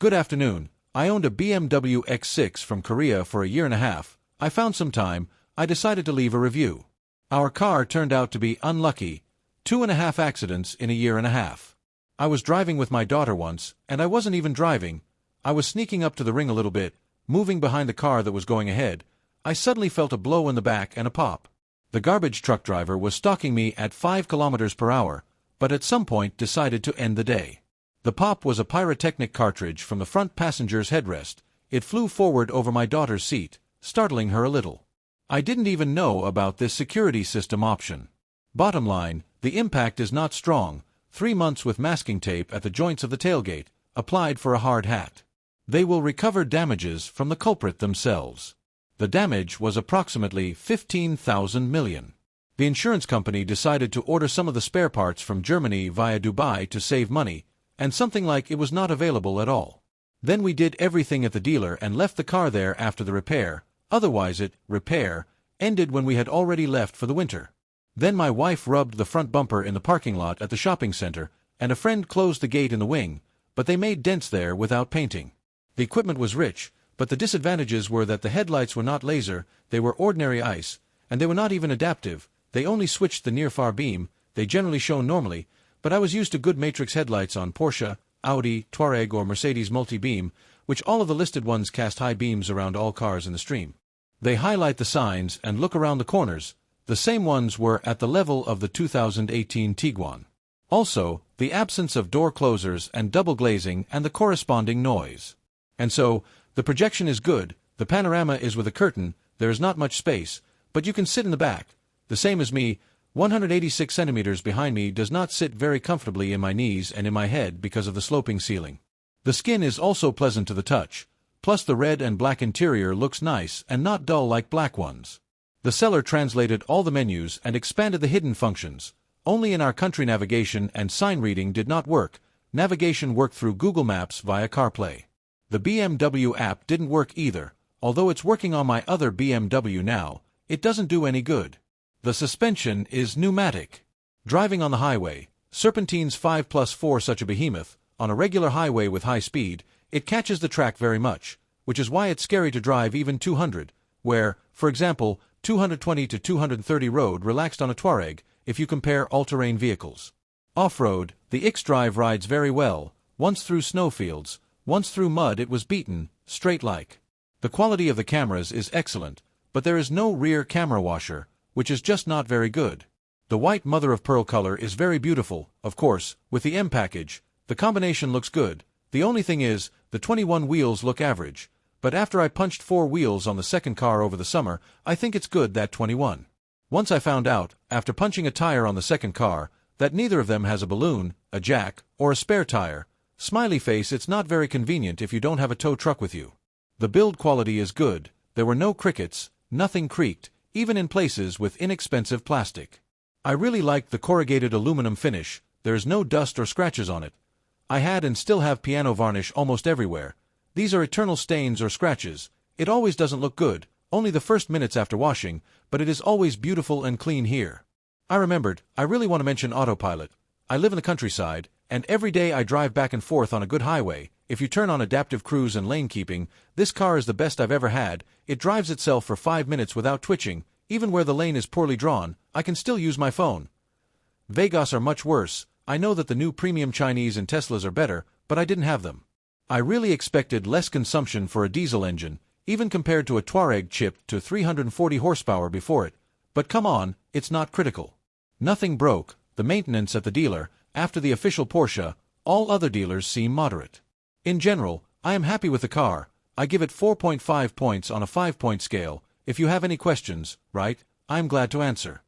Good afternoon. I owned a BMW X6 from Korea for a year and a half. I found some time. I decided to leave a review. Our car turned out to be unlucky. 2.5 accidents in a year and a half. I was driving with my daughter once, and I wasn't even driving. I was sneaking up to the ring a little bit, moving behind the car that was going ahead. I suddenly felt a blow in the back and a pop. The garbage truck driver was stalking me at 5 kilometers per hour, but at some point decided to end the day. The pop was a pyrotechnic cartridge from the front passenger's headrest. It flew forward over my daughter's seat, startling her a little. I didn't even know about this security system option. Bottom line, the impact is not strong. 3 months with masking tape at the joints of the tailgate, applied for a hard hat. They will recover damages from the culprit themselves. The damage was approximately 15,000 million. The insurance company decided to order some of the spare parts from Germany via Dubai to save money, and something like it was not available at all. Then we did everything at the dealer and left the car there after the repair. Otherwise repair ended when we had already left for the winter. Then my wife rubbed the front bumper in the parking lot at the shopping center, and a friend closed the gate in the wing, but they made dents there without painting. The equipment was rich, but the disadvantages were that the headlights were not laser, they were ordinary ICE, and they were not even adaptive. They only switched the near-far beam. They generally shone normally, but I was used to good matrix headlights on Porsche, Audi, Touareg or Mercedes multi-beam, which all of the listed ones cast high beams around all cars in the stream. They highlight the signs and look around the corners. The same ones were at the level of the 2018 Tiguan. Also, the absence of door closers and double glazing and the corresponding noise. And so, the projection is good, the panorama is with a curtain, there is not much space, but you can sit in the back. The same as me. 186 centimeters behind me does not sit very comfortably in my knees and in my head because of the sloping ceiling. The skin is also pleasant to the touch, plus the red and black interior looks nice and not dull like black ones. The seller translated all the menus and expanded the hidden functions. Only in our country navigation and sign reading did not work. Navigation worked through Google Maps via CarPlay. The BMW app didn't work either, although it's working on my other BMW now. It doesn't do any good. The suspension is pneumatic. Driving on the highway, Serpentine's 5+4 such a behemoth, on a regular highway with high speed, it catches the track very much, which is why it's scary to drive even 200, where, for example, 220 to 230 road relaxed on a Touareg, if you compare all-terrain vehicles. Off-road, the X-Drive rides very well, once through snowfields, once through mud it was beaten, straight-like. The quality of the cameras is excellent, but there is no rear camera washer, which is just not very good. The white mother-of-pearl color is very beautiful, of course, with the M package. The combination looks good. The only thing is, the 21 wheels look average, but after I punched 4 wheels on the second car over the summer, I think it's good that 21. Once I found out, after punching a tire on the second car, that neither of them has a balloon, a jack, or a spare tire. Smiley face, it's not very convenient if you don't have a tow truck with you. The build quality is good. There were no crickets, nothing creaked, even in places with inexpensive plastic. I really liked the corrugated aluminum finish. There is no dust or scratches on it. I had and still have piano varnish almost everywhere. These are eternal stains or scratches. It always doesn't look good, only the first minutes after washing, but it is always beautiful and clean here. I remembered, I really want to mention autopilot. I live in the countryside, and every day I drive back and forth on a good highway. If you turn on adaptive cruise and lane keeping, this car is the best I've ever had. It drives itself for 5 minutes without twitching. Even where the lane is poorly drawn, I can still use my phone. Vegas are much worse. I know that the new premium Chinese and Teslas are better, but I didn't have them. I really expected less consumption for a diesel engine, even compared to a Touareg chipped to 340 horsepower before it. But come on, it's not critical. Nothing broke. The maintenance at the dealer, after the official Porsche, all other dealers seem moderate. In general, I am happy with the car. I give it 4.5 points on a 5-point scale. If you have any questions, I'm glad to answer.